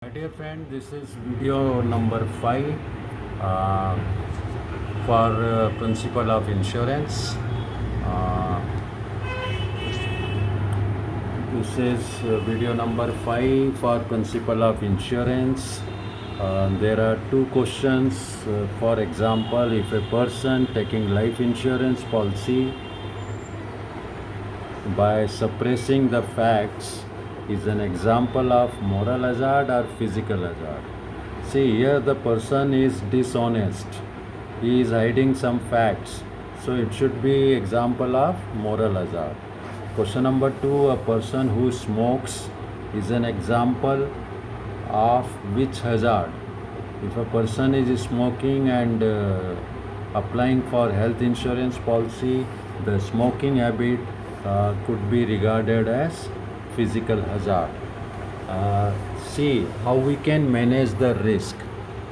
My dear friend, this is video number 5 uh, for principle of insurance. Uh, this is video number 5 for principle of insurance. There are two questions. For example, if a person taking life insurance policy by suppressing the facts is an example of moral hazard or physical hazard. See, here the person is dishonest. He is hiding some facts. So it should be example of moral hazard. Question number 2, a person who smokes is an example of which hazard? If a person is smoking and applying for health insurance policy, the smoking habit could be regarded as physical hazard. See how we can manage the risk.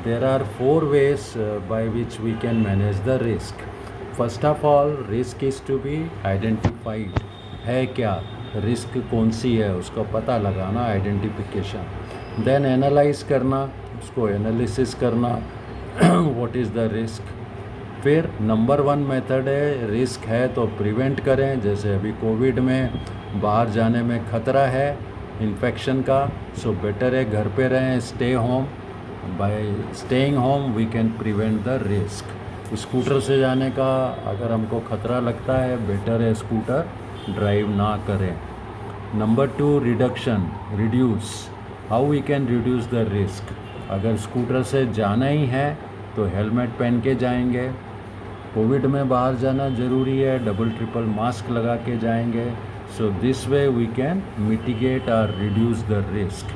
There are 4 ways by which we can manage the risk. First of all, risk is to be identified. है क्या risk, कौन सी है, उसका पता लगाना, identification. Then analyse करना, उसको analysis करना, व्हाट इज़ द रिस्क. फिर नंबर 1 मेथड है, रिस्क है तो प्रिवेंट करें. जैसे अभी कोविड में बाहर जाने में ख़तरा है इन्फेक्शन का, सो बेटर है घर पे रहें, stay home. By staying home we can prevent the risk. Scooter से जाने का अगर हमको ख़तरा लगता है, बेटर है स्कूटर ड्राइव ना करें. Number 2, reduction, reduce. How we can reduce the risk. अगर स्कूटर से जाना ही है तो हेलमेट पहन के जाएंगे. कोविड में बाहर जाना ज़रूरी है, डबल ट्रिपल मास्क लगा के जाएंगे. So this way we can mitigate और reduce the risk.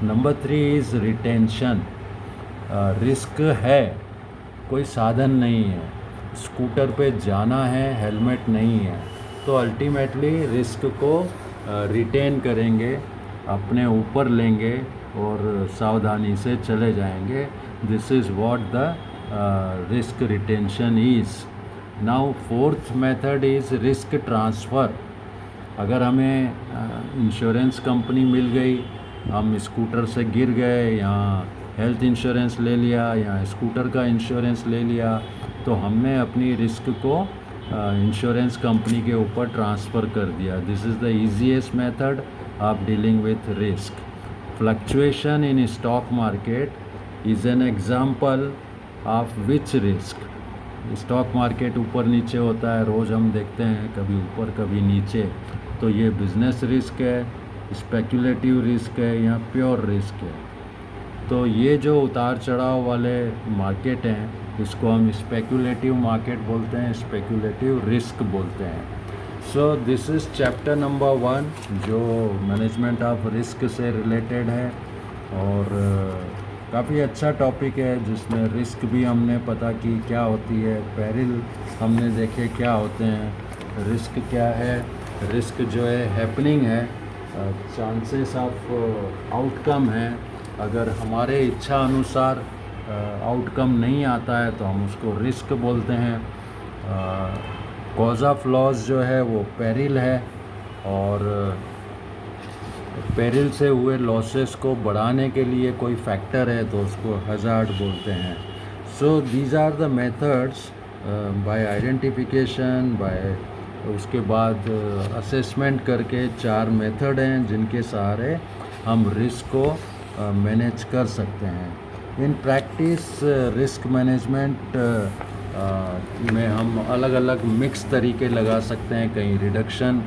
Number 3 is retention. Risk है, कोई साधन नहीं है, स्कूटर पे जाना है, हेलमेट नहीं है, तो अल्टीमेटली रिस्क को रिटेन करेंगे, अपने ऊपर लेंगे और सावधानी से चले जाएंगे. This is what the risk retention is. Now 4th method is risk transfer. अगर हमें इंश्योरेंस कंपनी मिल गई, हम स्कूटर से गिर गए, या हेल्थ इंश्योरेंस ले लिया, या स्कूटर का इंश्योरेंस ले लिया, तो हमने अपनी रिस्क को इंश्योरेंस कंपनी के ऊपर ट्रांसफ़र कर दिया. This is the easiest method of dealing with risk. Fluctuation in stock market is an example of which risk. Stock market ऊपर नीचे होता है, रोज़ हम देखते हैं, कभी ऊपर कभी नीचे, तो ये बिजनेस रिस्क है, स्पेकुलेटिव रिस्क है, या प्योर रिस्क है. तो ये जो उतार चढ़ाव वाले मार्केट हैं, इसको हम स्पेकुलेटिव मार्केट बोलते हैं, स्पेकुलेटिव रिस्क बोलते हैं. So this is chapter number 1 जो मैनेजमेंट ऑफ रिस्क से रिलेटेड है, और काफ़ी अच्छा टॉपिक है, जिसमें रिस्क भी हमने पता की क्या होती है, पेरिल हमने देखे क्या होते हैं. रिस्क क्या है? रिस्क जो है हैपनिंग है, चांसेस ऑफ आउटकम है. अगर हमारे इच्छा अनुसार आउटकम नहीं आता है तो हम उसको रिस्क बोलते हैं. कॉज ऑफ लॉस जो है वो पेरिल है, और पेरिल से हुए लॉसेस को बढ़ाने के लिए कोई फैक्टर है तो उसको हज़ार्ड बोलते हैं. So these are the methods by identification, by उसके बाद असेसमेंट करके 4 मेथड हैं जिनके सहारे हम रिस्क को मैनेज कर सकते हैं. इन प्रैक्टिस रिस्क मैनेजमेंट में हम अलग अलग मिक्स तरीके लगा सकते हैं, कहीं रिडक्शन,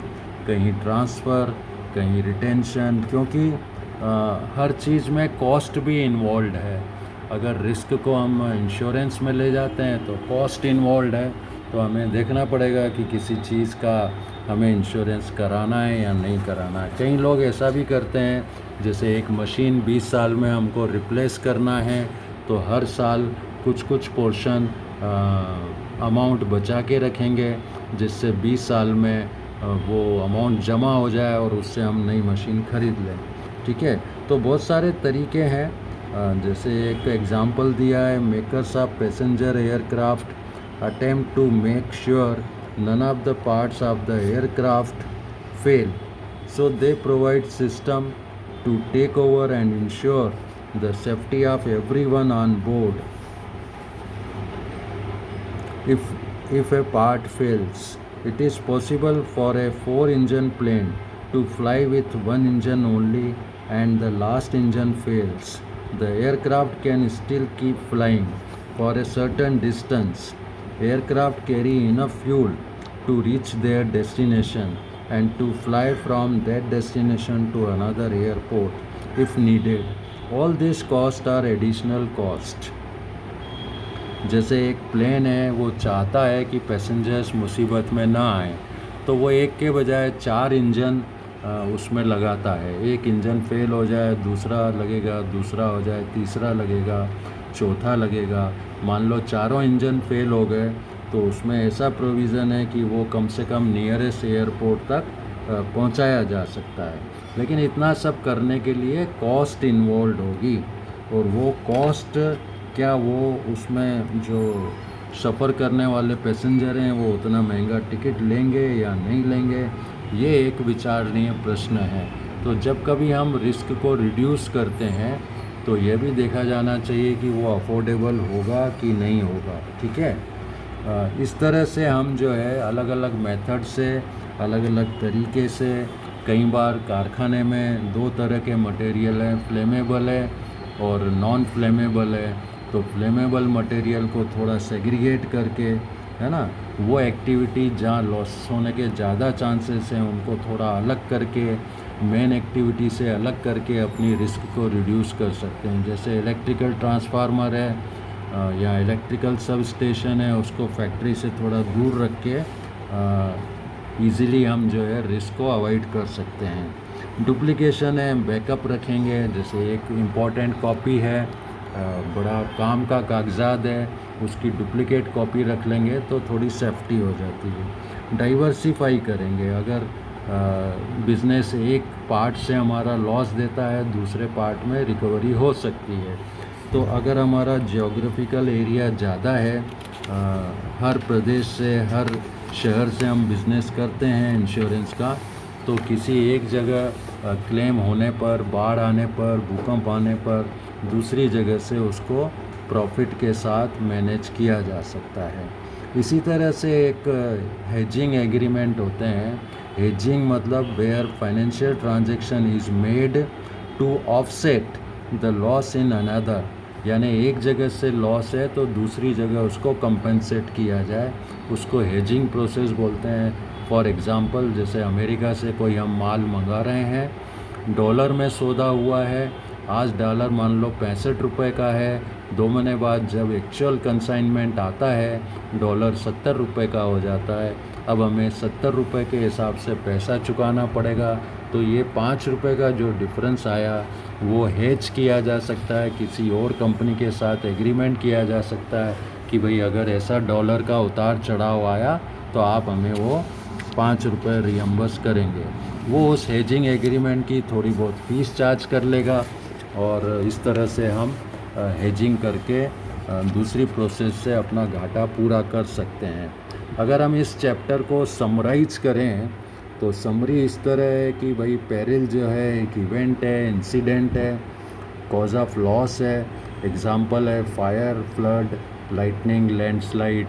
कहीं ट्रांसफ़र, कहीं रिटेंशन, क्योंकि हर चीज़ में कॉस्ट भी इन्वॉल्व है. अगर रिस्क को हम इंश्योरेंस में ले जाते हैं तो कॉस्ट इन्वॉल्व है, तो हमें देखना पड़ेगा कि किसी चीज़ का हमें इंश्योरेंस कराना है या नहीं कराना है. कई लोग ऐसा भी करते हैं, जैसे एक मशीन 20 साल में हमको रिप्लेस करना है, तो हर साल कुछ कुछ पोर्शन अमाउंट बचा के रखेंगे, जिससे 20 साल में वो अमाउंट जमा हो जाए और उससे हम नई मशीन ख़रीद लें. ठीक है, तो बहुत सारे तरीके हैं. जैसे एक एग्ज़ाम्पल दिया है, makers of passenger aircraft attempt to make sure none of the parts of the aircraft fail, so they provide system to take over and ensure the safety of everyone on board. If a part fails, it is possible for a 4-engine plane to fly with one engine only and the last engine fails. The aircraft can still keep flying for a certain distance. Aircraft carry enough fuel to reach their destination and to fly from that destination to another airport if needed. All these costs are additional cost. जैसे एक plane है वो चाहता है कि passengers मुसीबत में ना आए, तो वो एक के बजाय 4 इंजन उसमें लगाता है। एक इंजन फेल हो जाए दूसरा लगेगा, दूसरा हो जाए तीसरा लगेगा, चौथा लगेगा। मान लो चारों इंजन फेल हो गए तो उसमें ऐसा प्रोविज़न है कि वो कम से कम नियरेस्ट एयरपोर्ट तक पहुंचाया जा सकता है। लेकिन इतना सब करने के लिए कॉस्ट इन्वॉल्व होगी, और वो कॉस्ट क्या वो उसमें जो सफ़र करने वाले पैसेंजर हैं वो उतना महंगा टिकट लेंगे या नहीं लेंगे, ये एक विचारणीय प्रश्न है। तो जब कभी हम रिस्क को रिड्यूस करते हैं तो ये भी देखा जाना चाहिए कि वो अफोर्डेबल होगा कि नहीं होगा। ठीक है, इस तरह से हम जो है अलग अलग मेथड से, अलग अलग तरीके से, कई बार कारखाने में 2 तरह के मटेरियल हैं, फ्लेमेबल है और नॉन फ्लेमेबल है। तो फ्लेमेबल मटेरियल को थोड़ा सेग्रीगेट करके, है ना, वो एक्टिविटी जहाँ लॉस होने के ज़्यादा चांसेस हैं उनको थोड़ा अलग करके, मेन एक्टिविटी से अलग करके अपनी रिस्क को रिड्यूस कर सकते हैं। जैसे इलेक्ट्रिकल ट्रांसफार्मर है या इलेक्ट्रिकल सब स्टेशन है, उसको फैक्ट्री से थोड़ा दूर रख के ईज़िली हम जो है रिस्क को अवॉइड कर सकते हैं। डुप्लीकेशन है, बैकअप रखेंगे। जैसे एक इम्पॉर्टेंट कॉपी है, बड़ा काम का कागजात है, उसकी डुप्लीकेट कॉपी रख लेंगे तो थोड़ी सेफ्टी हो जाती है। डाइवर्सिफाई करेंगे। अगर बिज़नेस एक पार्ट से हमारा लॉस देता है, दूसरे पार्ट में रिकवरी हो सकती है। तो अगर हमारा जियोग्राफिकल एरिया ज़्यादा है, हर प्रदेश से, हर शहर से हम बिज़नेस करते हैं इंश्योरेंस का, तो किसी एक जगह क्लेम होने पर, बाढ़ आने पर, भूकंप आने पर दूसरी जगह से उसको प्रॉफिट के साथ मैनेज किया जा सकता है। इसी तरह से एक हेजिंग एग्रीमेंट होते हैं। हेजिंग मतलब where financial transaction is made to offset the loss in another, यानी एक जगह से लॉस है तो दूसरी जगह उसको कंपेंसेट किया जाए, उसको हेजिंग प्रोसेस बोलते हैं। फॉर एग्ज़ाम्पल, जैसे अमेरिका से कोई हम माल मंगा रहे हैं, डॉलर में सौदा हुआ है, आज डॉलर मान लो 65 रुपये का है, 2 महीने बाद जब एक्चुअल कंसाइनमेंट आता है डॉलर 70 रुपये का हो जाता है। अब हमें 70 रुपये के हिसाब से पैसा चुकाना पड़ेगा। तो ये 5 रुपये का जो डिफरेंस आया वो हेज किया जा सकता है, किसी और कंपनी के साथ एग्रीमेंट किया जा सकता है कि भाई अगर ऐसा डॉलर का उतार चढ़ाव आया तो आप हमें वो 5 रुपये रियम्बर्स करेंगे। वो उस हेजिंग एग्रीमेंट की थोड़ी बहुत फीस चार्ज कर लेगा, और इस तरह से हम हेजिंग करके दूसरी प्रोसेस से अपना घाटा पूरा कर सकते हैं। अगर हम इस चैप्टर को समराइज करें तो समरी इस तरह है कि भाई पेरिल जो है एक इवेंट है, इंसिडेंट है, कॉज ऑफ लॉस है, एग्जाम्पल है फायर, फ्लड, लाइटनिंग, लैंडस्लाइड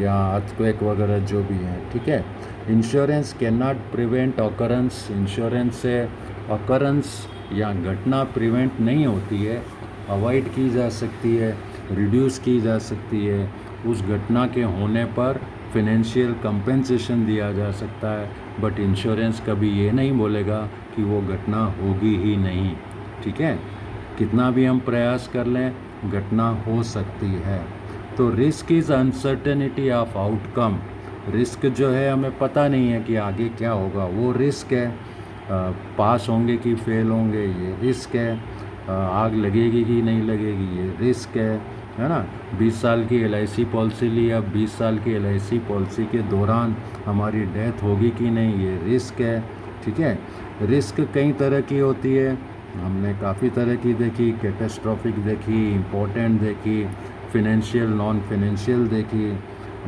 या अर्थक्वेक वगैरह जो भी हैं। ठीक है, insurance can not prevent occurrence, insurance से ऑकरेंस या घटना प्रिवेंट नहीं होती है, अवॉइड की जा सकती है, रिड्यूस की जा सकती है। उस घटना के होने पर फिनेंशियल कंपेंसेशन दिया जा सकता है, बट इंश्योरेंस कभी ये नहीं बोलेगा कि वो घटना होगी ही नहीं। ठीक है, कितना भी हम प्रयास कर लें घटना हो सकती है। तो risk is uncertainty of outcome. Risk जो है हमें पता नहीं है कि आगे क्या होगा, वो रिस्क है। पास होंगे कि फेल होंगे ये रिस्क है। आग लगेगी कि नहीं लगेगी ये रिस्क है ना। 20 साल की LIC पॉलिसी ली, अब 20 साल की LIC पॉलिसी के दौरान हमारी डेथ होगी कि नहीं ये रिस्क है। ठीक है, रिस्क कई तरह की होती है, हमने काफ़ी तरह की देखी, कैटास्ट्रॉफिक देखी, इम्पोर्टेंट देखी, फिनेंशियल, नॉन फिनेंशियल देखी,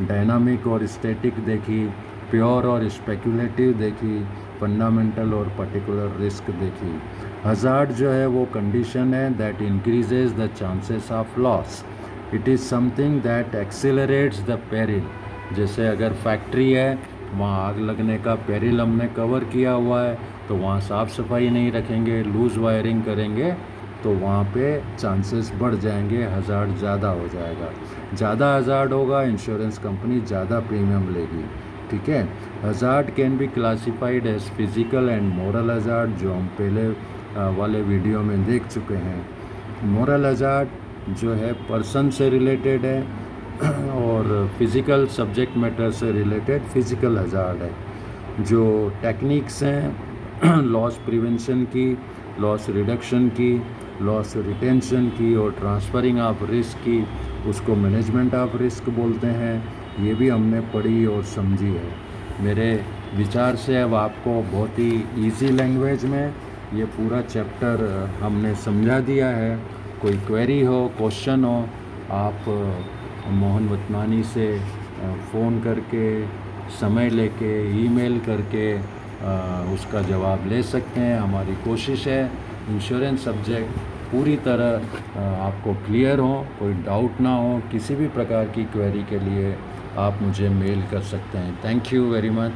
डायनामिक और स्टैटिक देखी, प्योर और स्पेकुलेटिव देखी, फंडामेंटल और पर्टिकुलर रिस्क देखी। हज़ार्ड जो है वो कंडीशन है that increases the chances of loss. It is something that accelerates the peril. जैसे अगर फैक्ट्री है, वहाँ आग लगने का पेरिल हमने कवर किया हुआ है, तो वहाँ साफ़ सफाई नहीं रखेंगे, लूज़ वायरिंग करेंगे, तो वहाँ पे चांसेस बढ़ जाएंगे, हज़ार्ड ज़्यादा हो जाएगा। ज़्यादा हज़ार्ड होगा, इंश्योरेंस कंपनी ज़्यादा प्रीमियम लेगी। ठीक है। Hazard can be classified as physical and moral hazard, जो हम पहले वाले वीडियो में देख चुके हैं। मोरल हज़ार्ड जो है पर्सन से रिलेटेड है और फिज़िकल सब्जेक्ट मैटर से रिलेटेड फिज़िकल हज़ार्ड है। जो टेक्निक्स हैं लॉस प्रिवेंशन की, लॉस रिडक्शन की, लॉस रिटेंशन की और ट्रांसफरिंग ऑफ रिस्क की, उसको मैनेजमेंट ऑफ रिस्क बोलते हैं। ये भी हमने पढ़ी और समझी है। मेरे विचार से अब आपको बहुत ही इजी लैंग्वेज में ये पूरा चैप्टर हमने समझा दिया है। कोई क्वेरी हो, क्वेश्चन हो, आप मोहन वतनानी से फ़ोन करके, समय लेके, ईमेल करके उसका जवाब ले सकते हैं। हमारी कोशिश है इंश्योरेंस सब्जेक्ट पूरी तरह आपको क्लियर हो, कोई डाउट ना हो। किसी भी प्रकार की क्वेरी के लिए आप मुझे मेल कर सकते हैं। Thank you very much.